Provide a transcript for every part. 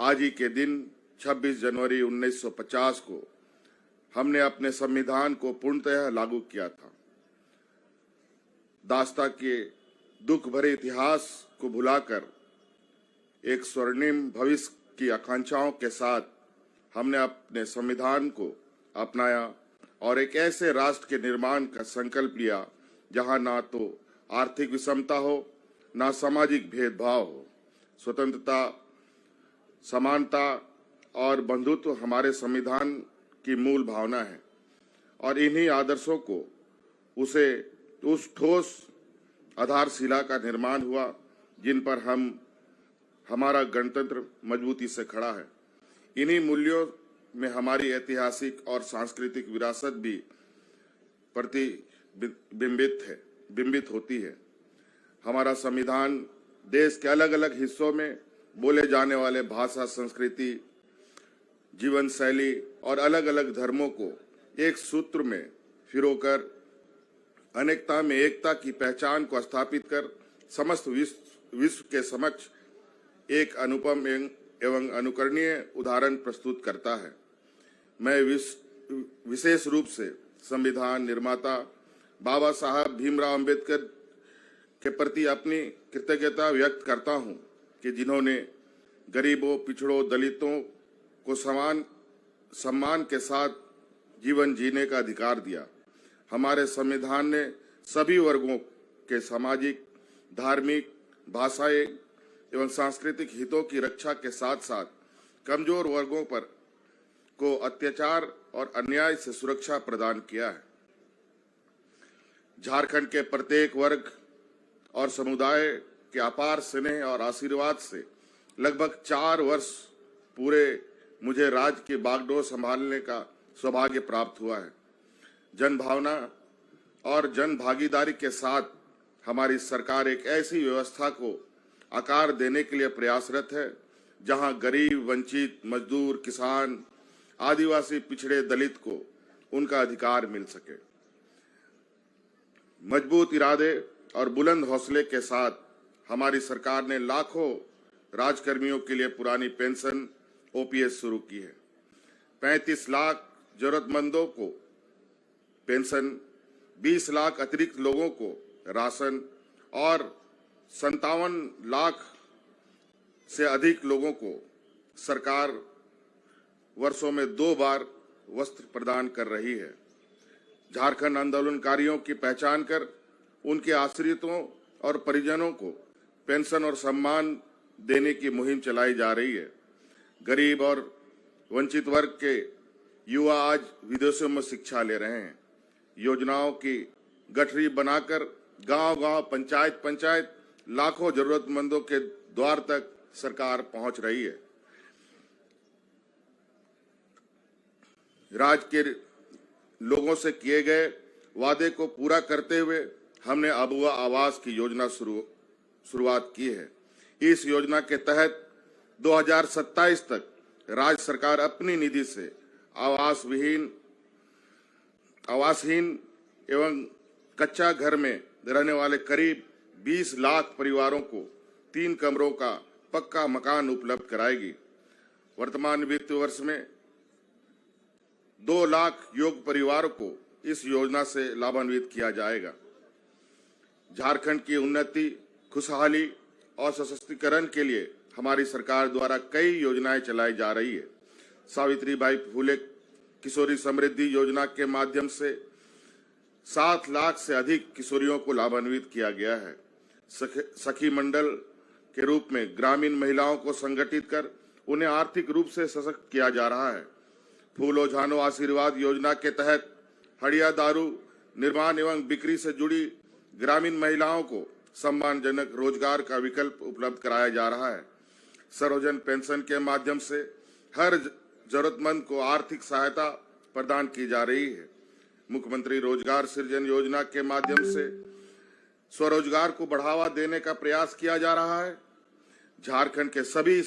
आज ही के दिन 26 जनवरी 1950 को हमने अपने संविधान को पूर्णतः लागू किया था। दास्ता के दुख भरे इतिहास को भुलाकर एक स्वर्णिम भविष्य की आकांक्षाओं के साथ हमने अपने संविधान को अपनाया और एक ऐसे राष्ट्र के निर्माण का संकल्प लिया जहां ना तो आर्थिक विषमता हो, ना सामाजिक भेदभाव हो। स्वतंत्रता, समानता और बंधुत्व हमारे संविधान की मूल भावना है और इन्हीं आदर्शों को उस ठोस आधारशिला का निर्माण हुआ जिन पर हमारा गणतंत्र मजबूती से खड़ा है। इन्हीं मूल्यों में हमारी ऐतिहासिक और सांस्कृतिक विरासत भी बिंबित होती है। हमारा संविधान देश के अलग अलग हिस्सों में बोले जाने वाले भाषा, संस्कृति, जीवन शैली और अलग अलग धर्मों को एक सूत्र में पिरोकर अनेकता में एकता की पहचान को स्थापित कर समस्त विश्व के समक्ष एक अनुपम एवं अनुकरणीय उदाहरण प्रस्तुत करता है। मैं विशेष रूप से संविधान निर्माता बाबा साहब भीमराव अंबेडकर के प्रति अपनी कृतज्ञता व्यक्त करता हूं कि जिन्होंने गरीबों, पिछड़ों, दलितों को सम्मान के साथ जीवन जीने का अधिकार दिया। हमारे संविधान ने सभी वर्गों के सामाजिक, धार्मिक, भाषाई एवं सांस्कृतिक हितों की रक्षा के साथ साथ कमजोर वर्गों को अत्याचार और अन्याय से सुरक्षा प्रदान किया है। झारखंड के प्रत्येक वर्ग और समुदाय के अपार स्नेह और आशीर्वाद से लगभग 4 वर्ष पूरे मुझे राज्य की बागडोर संभालने का सौभाग्य प्राप्त हुआ है। जनभावना और जन भागीदारी के साथ हमारी सरकार एक ऐसी व्यवस्था को आकार देने के लिए प्रयासरत है जहां गरीब, वंचित, मजदूर, किसान, आदिवासी, पिछड़े, दलित को उनका अधिकार मिल सके। मजबूत इरादे और बुलंद हौसले के साथ हमारी सरकार ने लाखों राजकर्मियों के लिए पुरानी पेंशन ओपीएस शुरू की है। 35 लाख जरूरतमंदों को पेंशन, 20 लाख अतिरिक्त लोगों को राशन और 57 लाख से अधिक लोगों को सरकार वर्षों में 2 बार वस्त्र प्रदान कर रही है। झारखंड आंदोलनकारियों की पहचान कर उनके आश्रितों और परिजनों को पेंशन और सम्मान देने की मुहिम चलाई जा रही है। गरीब और वंचित वर्ग के युवा आज विदेशों में शिक्षा ले रहे हैं। योजनाओं की गठरी बनाकर गांव-गांव, पंचायत लाखों जरूरतमंदों के द्वार तक सरकार पहुंच रही है। राज्य के लोगों से किए गए वादे को पूरा करते हुए हमने अबुआ आवास की योजना शुरुआत की है। इस योजना के तहत 2027 तक राज्य सरकार अपनी निधि से आवासहीन एवं कच्चा घर में रहने वाले करीब 20 लाख परिवारों को 3 कमरों का पक्का मकान उपलब्ध कराएगी। वर्तमान वित्त वर्ष में 2 लाख योग्य परिवारों को इस योजना से लाभान्वित किया जाएगा। झारखंड की उन्नति, खुशहाली और सशक्तिकरण के लिए हमारी सरकार द्वारा कई योजनाएं चलाई जा रही है। सावित्रीबाई फुले किशोरी समृद्धि योजना के माध्यम से 7 लाख से अधिक किशोरियों को लाभान्वित किया गया है। सखी मंडल के रूप में ग्रामीण महिलाओं को संगठित कर उन्हें आर्थिक रूप से सशक्त किया जा रहा है। फूलो झानो आशीर्वाद योजना के तहत हड़िया दारू निर्माण एवं बिक्री से जुड़ी ग्रामीण महिलाओं को सम्मानजनक रोजगार का विकल्प उपलब्ध कराया जा रहा है। सर्वजन पेंशन के माध्यम से हर जरूरतमंद को आर्थिक सहायता प्रदान की जा रही है। मुख्यमंत्री रोजगार सृजन योजना के माध्यम से स्वरोजगार को बढ़ावा देने का प्रयास किया जा रहा है। झारखंड के सभी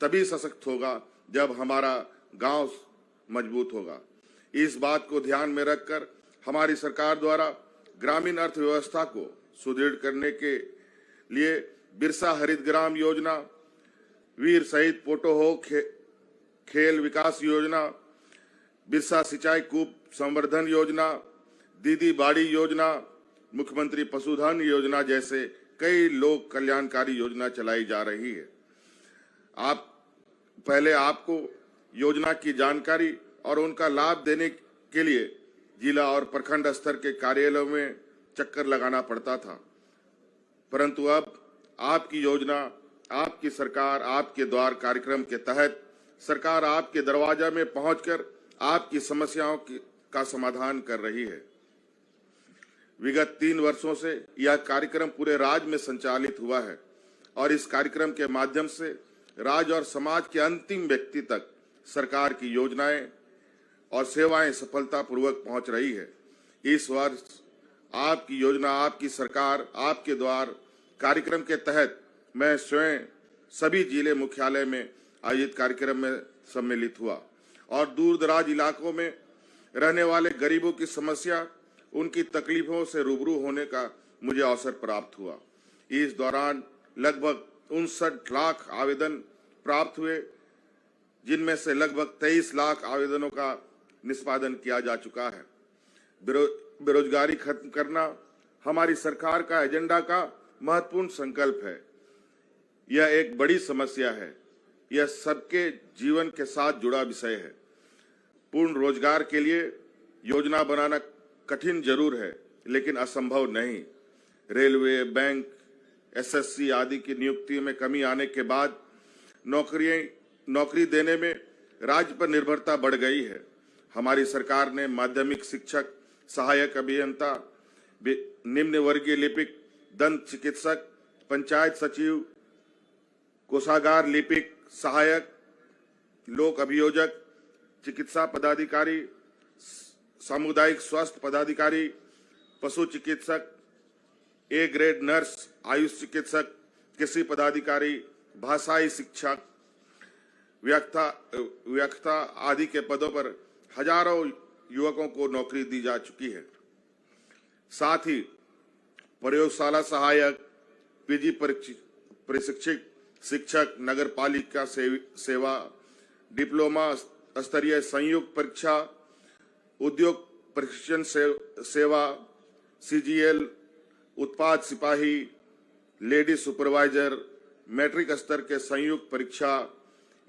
तभी सशक्त होगा जब हमारा गांव मजबूत होगा। इस बात को ध्यान में रखकर हमारी सरकार द्वारा ग्रामीण अर्थव्यवस्था को सुदृढ़ करने के लिए बिरसा हरित ग्राम योजना, वीर शहीद पोटो हो खेल विकास योजना, बिरसा सिंचाई कूप संवर्धन योजना, दीदी बाड़ी योजना, मुख्यमंत्री पशुधन योजना जैसे कई लोक कल्याणकारी योजना चलाई जा रही है। पहले आपको योजना की जानकारी और उनका लाभ देने के लिए जिला और प्रखंड स्तर के कार्यालयों में चक्कर लगाना पड़ता था, परंतु अब आपकी योजना, आपकी सरकार, आपके द्वार कार्यक्रम के तहत सरकार आपके दरवाजा में पहुंचकर आपकी समस्याओं का समाधान कर रही है। विगत 3 वर्षों से यह कार्यक्रम पूरे राज्य में संचालित हुआ है और इस कार्यक्रम के माध्यम से राज्य और समाज के अंतिम व्यक्ति तक सरकार की योजनाएं और सेवाएं सफलतापूर्वक पहुंच रही है। इस वर्ष आपकी योजना, आपकी सरकार, आपके द्वार कार्यक्रम के तहत मैं स्वयं सभी जिले मुख्यालय में आयोजित कार्यक्रम में सम्मिलित हुआ और दूर दराज इलाकों में रहने वाले गरीबों की समस्या, उनकी तकलीफों से रूबरू होने का मुझे अवसर प्राप्त हुआ। इस दौरान लगभग 59 लाख आवेदन प्राप्त हुए, जिनमें से लगभग 23 लाख आवेदनों का निष्पादन किया जा चुका है। बेरोजगारी खत्म करना हमारी सरकार का एजेंडा का महत्वपूर्ण संकल्प है। यह एक बड़ी समस्या है। यह सबके जीवन के साथ जुड़ा विषय है। पूर्ण रोजगार के लिए योजना बनाना कठिन जरूर है, लेकिन असंभव नहीं। रेलवे, बैंक, एसएससी आदि की नियुक्ति में कमी आने के बाद नौकरी देने में राज्य पर निर्भरता बढ़ गई है। हमारी सरकार ने माध्यमिक शिक्षक, सहायक अभियंता, निम्न वर्गीय लिपिक, दंत चिकित्सक, पंचायत सचिव, कोषागार लिपिक, सहायक, लोक अभियोजक, चिकित्सा पदाधिकारी, सामुदायिक स्वास्थ्य पदाधिकारी, पशु चिकित्सक, ए ग्रेड नर्स, आयुष चिकित्सक, कृषि पदाधिकारी, भाषाई शिक्षक, व्याख्याता आदि के पदों पर हजारों युवकों को नौकरी दी जा चुकी है। साथ ही प्रयोगशाला सहायक, पीजी प्रशिक्षित शिक्षक, नगर पालिका सेवा, डिप्लोमा स्तरीय संयुक्त परीक्षा, उद्योग प्रशिक्षण सेवा, सीजीएल, उत्पाद सिपाही, लेडी सुपरवाइजर, मैट्रिक स्तर के संयुक्त परीक्षा,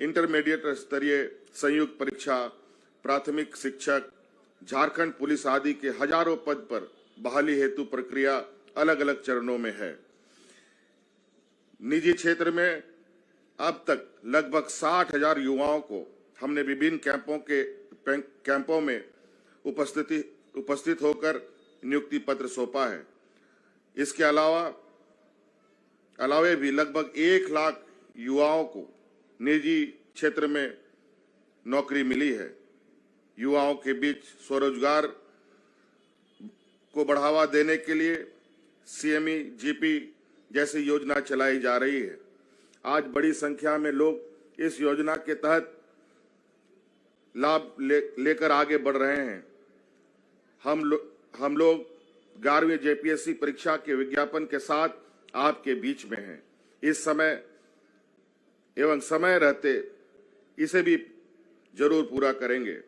इंटरमीडिएट स्तरीय संयुक्त परीक्षा, प्राथमिक शिक्षक, झारखंड पुलिस आदि के हजारों पद पर बहाली हेतु प्रक्रिया अलग अलग चरणों में है। निजी क्षेत्र में अब तक लगभग 60,000 युवाओं को हमने विभिन्न कैंपों में उपस्थित होकर नियुक्ति पत्र सौंपा है। इसके अलावे भी लगभग 1 लाख युवाओं को निजी क्षेत्र में नौकरी मिली है। युवाओं के बीच स्वरोजगार को बढ़ावा देने के लिए सीएमई जीपी जैसी योजना चलाई जा रही है। आज बड़ी संख्या में लोग इस योजना के तहत लाभ लेकर आगे बढ़ रहे हैं। हम लोग 11वीं जेपीएससी परीक्षा के विज्ञापन के साथ आपके बीच में हैं। इस समय एवं समय रहते इसे भी जरूर पूरा करेंगे।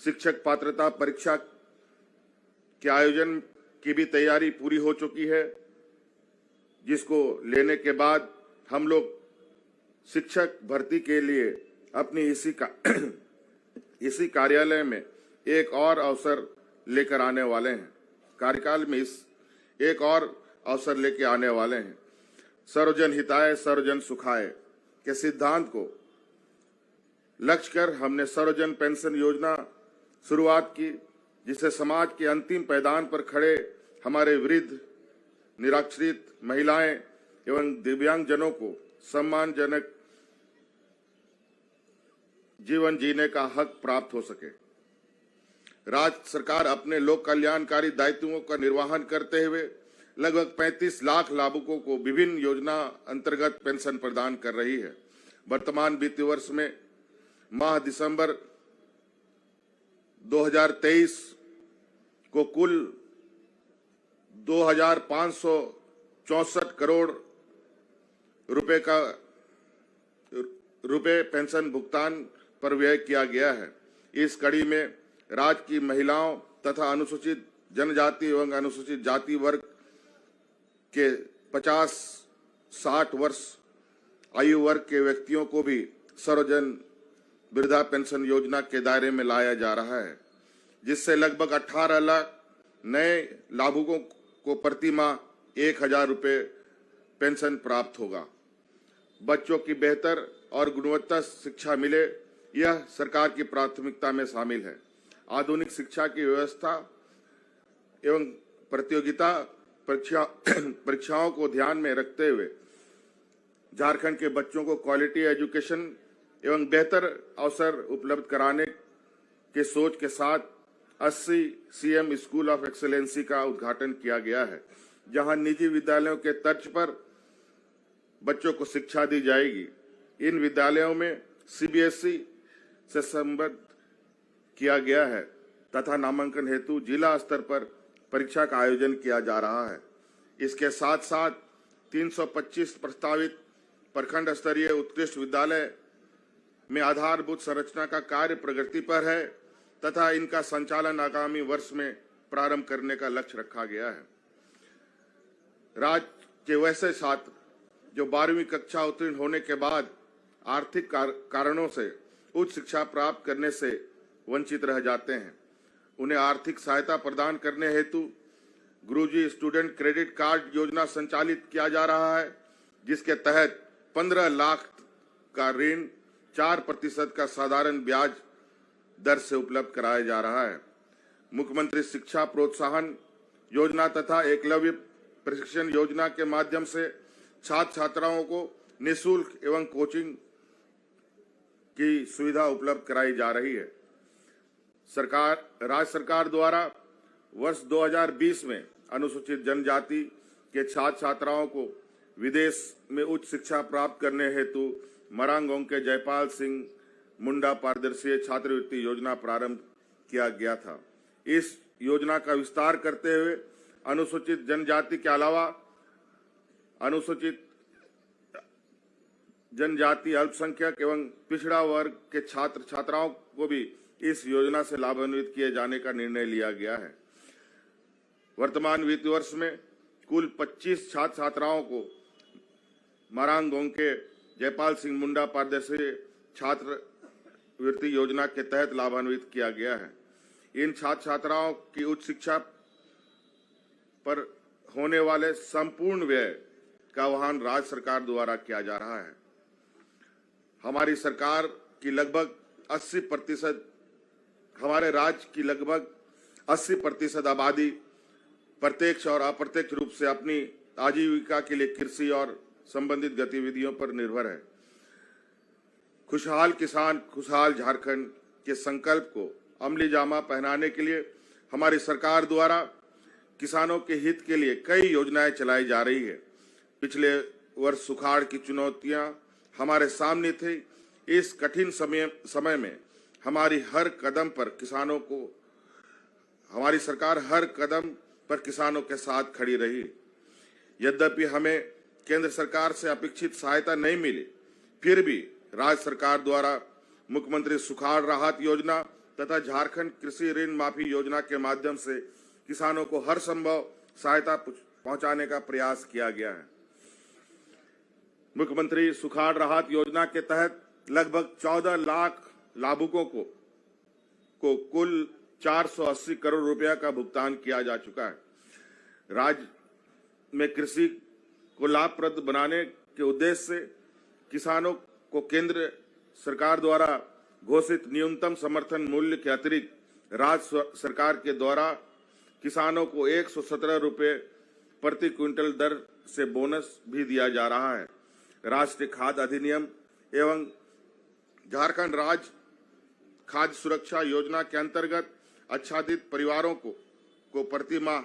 शिक्षक पात्रता परीक्षा के आयोजन की भी तैयारी पूरी हो चुकी है, जिसको लेने के बाद हम लोग शिक्षक भर्ती के लिए अपनी इसी कार्यालय में एक और अवसर लेकर आने वाले हैं। कार्यकाल में एक और अवसर लेकर आने वाले हैं। सर्वजन हिताय सर्वजन सुखाय के सिद्धांत को लक्ष्य कर हमने सर्वजन पेंशन योजना शुरुआत की, जिसे समाज के अंतिम पैदान पर खड़े हमारे वृद्ध, निराश्रित महिलाएं एवं दिव्यांगजनों को सम्मानजनक जीवन जीने का हक प्राप्त हो सके। राज्य सरकार अपने लोक कल्याणकारी दायित्वों का निर्वहन करते हुए लगभग 35 लाख लाभुकों को विभिन्न योजना अंतर्गत पेंशन प्रदान कर रही है। वर्तमान वित्तीय वर्ष में माह दिसंबर 2023 को कुल 2,564 करोड़ रुपए पेंशन भुगतान पर व्यय किया गया है। इस कड़ी में राज्य की महिलाओं तथा अनुसूचित जनजाति एवं अनुसूचित जाति वर्ग के 50-60 वर्ष आयु वर्ग के व्यक्तियों को भी सर्वजन वृद्धा पेंशन योजना के दायरे में लाया जा रहा है, जिससे लगभग 18 लाख नए लाभुकों को प्रति माह 1000 रुपये पेंशन प्राप्त होगा। बच्चों की बेहतर और गुणवत्ता शिक्षा मिले, यह सरकार की प्राथमिकता में शामिल है। आधुनिक शिक्षा की व्यवस्था एवं प्रतियोगिता परीक्षाओं को ध्यान में रखते हुए झारखंड के बच्चों को क्वालिटी एजुकेशन एवं बेहतर अवसर उपलब्ध कराने के सोच के साथ 80 सीएम स्कूल ऑफ एक्सेलेंसी का उद्घाटन किया गया है, जहां निजी विद्यालयों के तर्ज पर बच्चों को शिक्षा दी जाएगी। इन विद्यालयों में सीबीएसई से संबद्ध किया गया है तथा नामांकन हेतु जिला स्तर पर परीक्षा का आयोजन किया जा रहा है। इसके साथ साथ 325 प्रस्तावित प्रखंड स्तरीय उत्कृष्ट विद्यालय में आधारभूत संरचना का कार्य प्रगति पर है तथा इनका संचालन आगामी वर्ष में प्रारंभ करने का लक्ष्य रखा गया है। राज्य के वैसे छात्र जो 12वीं कक्षा उत्तीर्ण होने के बाद आर्थिक कारणों से उच्च शिक्षा प्राप्त करने से वंचित रह जाते हैं, उन्हें आर्थिक सहायता प्रदान करने हेतु गुरुजी स्टूडेंट क्रेडिट कार्ड योजना संचालित किया जा रहा है, जिसके तहत 15 लाख का ऋण 4% का साधारण ब्याज दर से उपलब्ध कराया जा रहा है। मुख्यमंत्री शिक्षा प्रोत्साहन योजना तथा एकलव्य प्रशिक्षण योजना के माध्यम से छात्र छात्राओं को निःशुल्क एवं कोचिंग की सुविधा उपलब्ध कराई जा रही है। राज्य सरकार द्वारा वर्ष 2020 में अनुसूचित जनजाति के छात्र छात्राओं को विदेश में उच्च शिक्षा प्राप्त करने हेतु मरांगोंग के जयपाल सिंह मुंडा पारदर्शी छात्रवृत्ति योजना प्रारंभ किया गया था। इस योजना का विस्तार करते हुए अनुसूचित जनजाति के अलावा अनुसूचित जनजाति, अल्पसंख्यक एवं पिछड़ा वर्ग के छात्र छात्राओं को भी इस योजना से लाभान्वित किए जाने का निर्णय लिया गया है। वर्तमान वित्त वर्ष में कुल 25 छात्र छात्राओं को मरांगोंग के जयपाल सिंह मुंडा पारदर्शी छात्रवृत्ति योजना के तहत लाभान्वित किया गया है। इन छात्र छात्राओं की उच्च शिक्षा पर होने वाले संपूर्ण व्यय का वहन राज्य सरकार द्वारा किया जा रहा है। हमारी सरकार की लगभग 80% हमारे राज्य की लगभग 80% आबादी प्रत्यक्ष और अप्रत्यक्ष रूप से अपनी आजीविका के लिए कृषि और संबंधित गतिविधियों पर निर्भर है। खुशहाल किसान खुशहाल झारखंड के संकल्प को अमली जामा पहनाने के लिए हमारी सरकार द्वारा किसानों के हित के लिए कई योजनाएं चलाई जा रही है। पिछले वर्ष सुखाड़ की चुनौतियां हमारे सामने थी। इस कठिन समय में हमारी सरकार हर कदम पर किसानों के साथ खड़ी रही। यद्यपि हमें केंद्र सरकार से अपेक्षित सहायता नहीं मिली, फिर भी राज्य सरकार द्वारा मुख्यमंत्री सुखाड़ राहत योजना तथा झारखंड कृषि ऋण माफी योजना के माध्यम से किसानों को हर संभव सहायता पहुंचाने का प्रयास किया गया है। मुख्यमंत्री सुखाड़ राहत योजना के तहत लगभग 14 लाख लाभुकों को कुल 480 करोड़ रुपया का भुगतान किया जा चुका है। राज्य में कृषि को लाभप्रद बनाने के उद्देश्य से किसानों को केंद्र सरकार द्वारा घोषित न्यूनतम समर्थन मूल्य के अतिरिक्त राज्य सरकार के द्वारा किसानों को 117 रुपये प्रति क्विंटल दर से बोनस भी दिया जा रहा है। राष्ट्रीय खाद्य अधिनियम एवं झारखंड राज्य खाद्य सुरक्षा योजना के अंतर्गत आच्छादित परिवारों को प्रति माह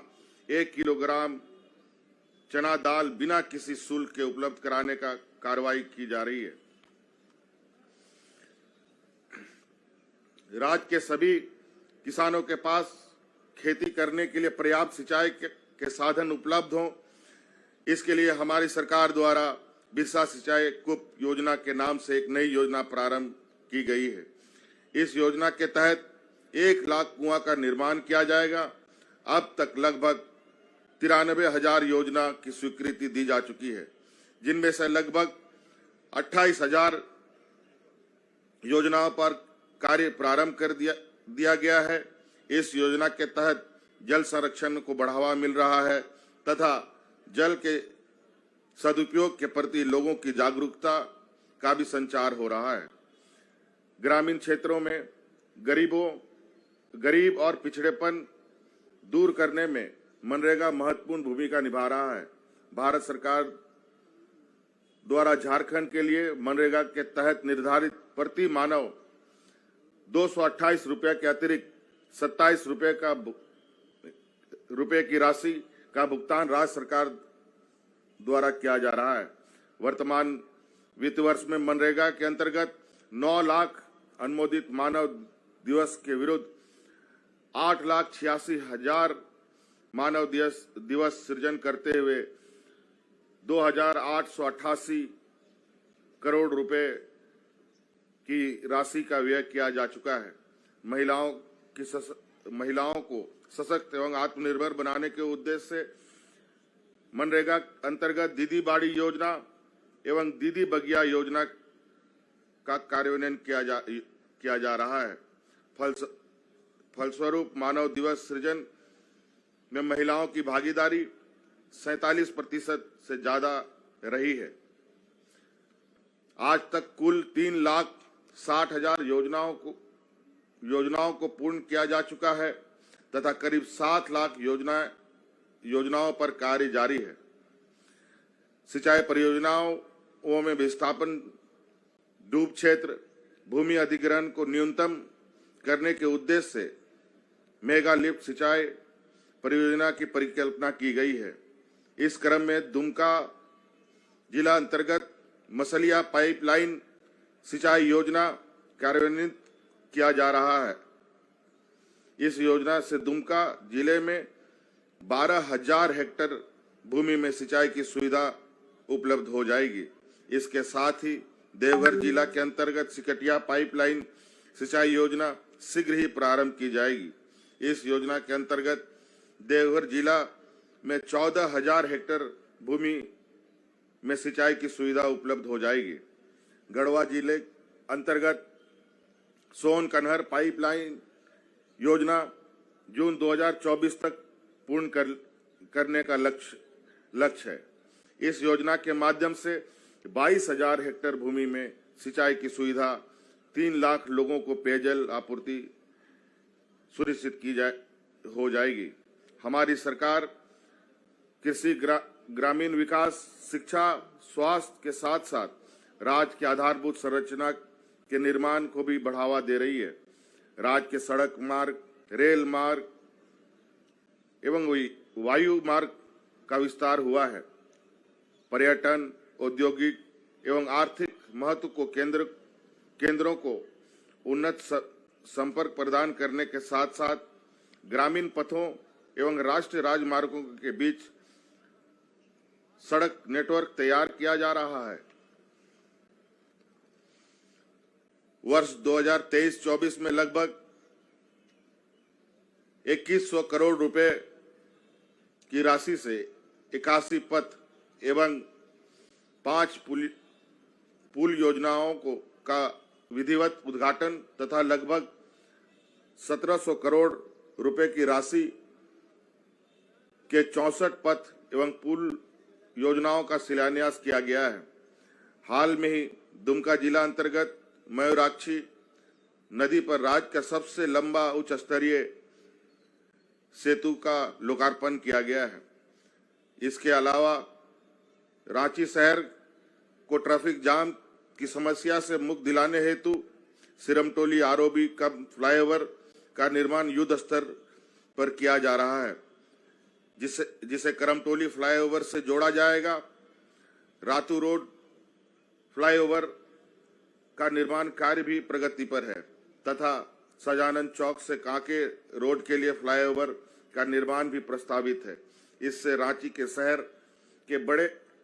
1 किलोग्राम चना दाल बिना किसी शुल्क के उपलब्ध कराने का कार्रवाई की जा रही है। राज्य के सभी किसानों के पास खेती करने के लिए पर्याप्त सिंचाई के साधन उपलब्ध हों, इसके लिए हमारी सरकार द्वारा बिरसा सिंचाई कूप योजना के नाम से एक नई योजना प्रारंभ की गई है। इस योजना के तहत 1 लाख कुआं का निर्माण किया जाएगा। अब तक लगभग 93,000 योजना की स्वीकृति दी जा चुकी है, जिनमें से लगभग 28,000 योजनाओं पर कार्य प्रारंभ कर दिया गया है। इस योजना के तहत जल संरक्षण को बढ़ावा मिल रहा है तथा जल के सदुपयोग के प्रति लोगों की जागरूकता का भी संचार हो रहा है। ग्रामीण क्षेत्रों में गरीब और पिछड़ेपन दूर करने में मनरेगा महत्वपूर्ण भूमिका निभा रहा है। भारत सरकार द्वारा झारखंड के लिए मनरेगा के तहत निर्धारित प्रति मानव 228 रुपये के अतिरिक्त 27 रुपये की राशि का भुगतान राज्य सरकार द्वारा किया जा रहा है। वर्तमान वित्त वर्ष में मनरेगा के अंतर्गत 9 लाख अनुमोदित मानव दिवस के विरुद्ध 8,86,000 मानव दिवस सृजन करते हुए 2,888 करोड़ रुपए की राशि का व्यय किया जा चुका है। महिलाओं को सशक्त एवं आत्मनिर्भर बनाने के उद्देश्य से मनरेगा अंतर्गत दीदी बाड़ी योजना एवं दीदी बगिया योजना का कार्यान्वयन किया जा रहा है। फलस्वरूप मानव दिवस सृजन में महिलाओं की भागीदारी 47% से ज्यादा रही है। आज तक कुल 3,60,000 योजनाओं को पूर्ण किया जा चुका है तथा करीब 7 लाख योजनाओं पर कार्य जारी है। सिंचाई परियोजनाओं में विस्थापन, डूब क्षेत्र, भूमि अधिग्रहण को न्यूनतम करने के उद्देश्य से मेगा लिफ्ट सिंचाई परियोजना की परिकल्पना की गई है। इस क्रम में दुमका जिला अंतर्गत मसलिया पाइपलाइन सिंचाई योजना कार्यान्वित किया जा रहा है। इस योजना से दुमका जिले में 12,000 हेक्टेयर भूमि में सिंचाई की सुविधा उपलब्ध हो जाएगी। इसके साथ ही देवघर जिला के अंतर्गत सिकटिया पाइपलाइन सिंचाई योजना शीघ्र ही प्रारंभ की जाएगी। इस योजना के अंतर्गत देवघर जिला में 14,000 हेक्टेयर भूमि में सिंचाई की सुविधा उपलब्ध हो जाएगी। गढ़वा जिले अंतर्गत सोन कन्हर पाइपलाइन योजना जून 2024 तक पूर्ण करने का लक्ष्य है। इस योजना के माध्यम से 22,000 हेक्टेयर भूमि में सिंचाई की सुविधा, 3 लाख लोगों को पेयजल आपूर्ति सुनिश्चित हो जाएगी। हमारी सरकार कृषि, ग्रामीण विकास, शिक्षा, स्वास्थ्य के साथ साथ राज्य की आधारभूत संरचना के निर्माण को भी बढ़ावा दे रही है। राज्य के सड़क मार्ग, रेल मार्ग एवं वायु मार्ग का विस्तार हुआ है। पर्यटन, औद्योगिक एवं आर्थिक महत्व को केंद्रों को उन्नत संपर्क प्रदान करने के साथ साथ ग्रामीण पथों एवं राष्ट्रीय राजमार्गों के बीच सड़क नेटवर्क तैयार किया जा रहा है। वर्ष 2023-24 में लगभग 2100 करोड़ रुपए की राशि से 81 पथ एवं 5 पुल योजनाओं का विधिवत उद्घाटन तथा लगभग 1700 करोड़ रुपए की राशि के 64 पथ एवं पुल योजनाओं का शिलान्यास किया गया है। हाल में ही दुमका जिला अंतर्गत मयूराक्षी नदी पर राज्य का सबसे लंबा उच्च स्तरीय सेतु का लोकार्पण किया गया है। इसके अलावा रांची शहर को ट्रैफिक जाम की समस्या से मुक्त दिलाने हेतु सिरमटोली आरओबी कम फ्लाईओवर का निर्माण युद्ध स्तर पर किया जा रहा है, जिसे करमटोली फ्लाईओवर से जोड़ा जाएगा। रातू रोड फ्लाईओवर का निर्माण कार्य भी प्रगति पर है तथा सजानंद चौक से कांके रोड के लिए फ्लाईओवर का निर्माण भी प्रस्तावित है। इससे रांची के शहर के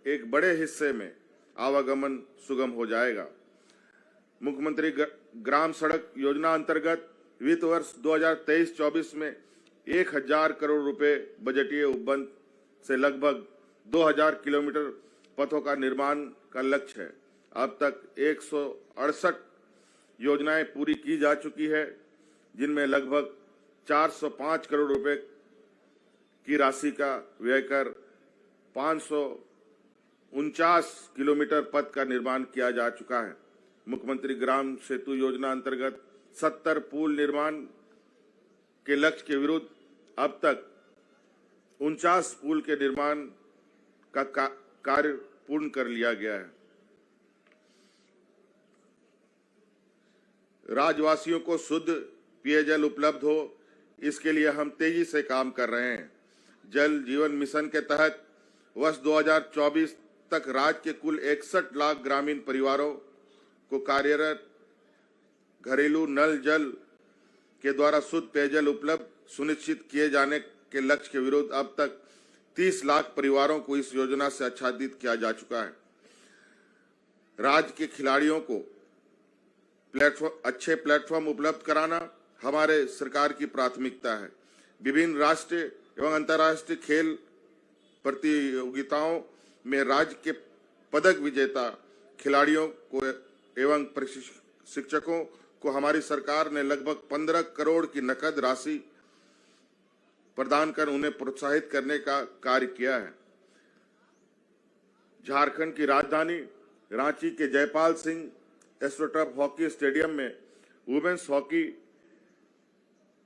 एक बड़े हिस्से में आवागमन सुगम हो जाएगा। मुख्यमंत्री ग्राम सड़क योजना अंतर्गत वित्त वर्ष 2023-24 में 1000 करोड़ रुपए बजटीय उपबंध से लगभग 2000 किलोमीटर पथों का निर्माण का लक्ष्य है। अब तक 168 योजनाएं पूरी की जा चुकी है, जिनमें लगभग 405 करोड़ रुपए की राशि का व्यय कर 549 किलोमीटर पथ का निर्माण किया जा चुका है। मुख्यमंत्री ग्राम सेतु योजना अंतर्गत 70 पुल निर्माण के लक्ष्य के विरुद्ध अब तक 49 पुल के निर्माण का कार्य पूर्ण कर लिया गया है। राज्यवासियों को शुद्ध पेयजल उपलब्ध हो, इसके लिए हम तेजी से काम कर रहे हैं। जल जीवन मिशन के तहत वर्ष 2024 तक राज्य के कुल 61 लाख ग्रामीण परिवारों को कार्यरत घरेलू नल जल के द्वारा शुद्ध पेयजल उपलब्ध सुनिश्चित किए जाने के लक्ष्य के विरुद्ध अब तक 30 लाख परिवारों को इस योजना से आच्छादित किया जा चुका है। राज्य के खिलाड़ियों को अच्छे प्लेटफॉर्म उपलब्ध कराना हमारे सरकार की प्राथमिकता है। विभिन्न राष्ट्रीय एवं अंतर्राष्ट्रीय खेल प्रतियोगिताओं में राज्य के पदक विजेता खिलाड़ियों को एवं शिक्षकों को हमारी सरकार ने लगभग 15 करोड़ की नकद राशि प्रदान कर उन्हें प्रोत्साहित करने का कार्य किया है। झारखंड की राजधानी रांची के Jaipal Singh astroturf hockey stadium में women's hockey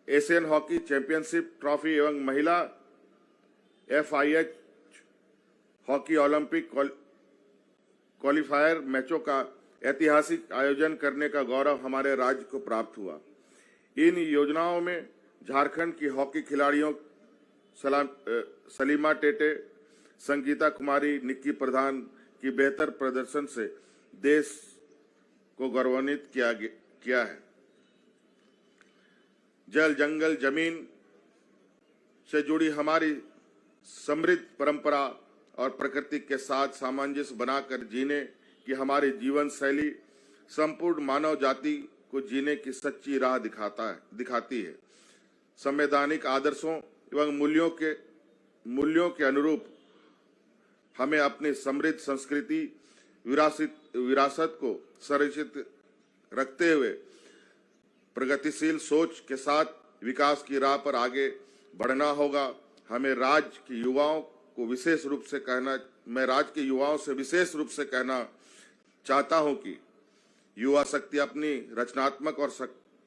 Asian hockey championship trophy एवं महिला FIH हॉकी ओलंपिक क्वालिफायर मैचों का ऐतिहासिक आयोजन करने का गौरव हमारे राज्य को प्राप्त हुआ। इन योजनाओं में झारखंड की हॉकी खिलाड़ियों सलीमा टेटे, संगीता कुमारी, निक्की प्रधान की बेहतर प्रदर्शन से देश को गौरवान्वित किया है। जल, जंगल, जमीन से जुड़ी हमारी समृद्ध परंपरा और प्रकृति के साथ सामंजस्य बनाकर जीने की हमारी जीवन शैली संपूर्ण मानव जाति को जीने की सच्ची राह दिखाती है। संवैधानिक आदर्शों एवं मूल्यों के अनुरूप हमें अपनी समृद्ध संस्कृति विरासत को संरक्षित रखते हुए प्रगतिशील सोच के साथ विकास की राह पर आगे बढ़ना होगा। मैं राज्य के युवाओं से विशेष रूप से कहना चाहता हूं कि युवा शक्ति अपनी रचनात्मक और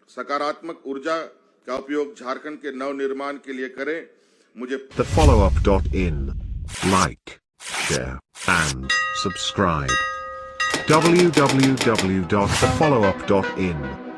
सकारात्मक ऊर्जा का उपयोग झारखंड के नव निर्माण के लिए करें। मुझे thefollowup.in like, share and subscribe. www.thefollowup.in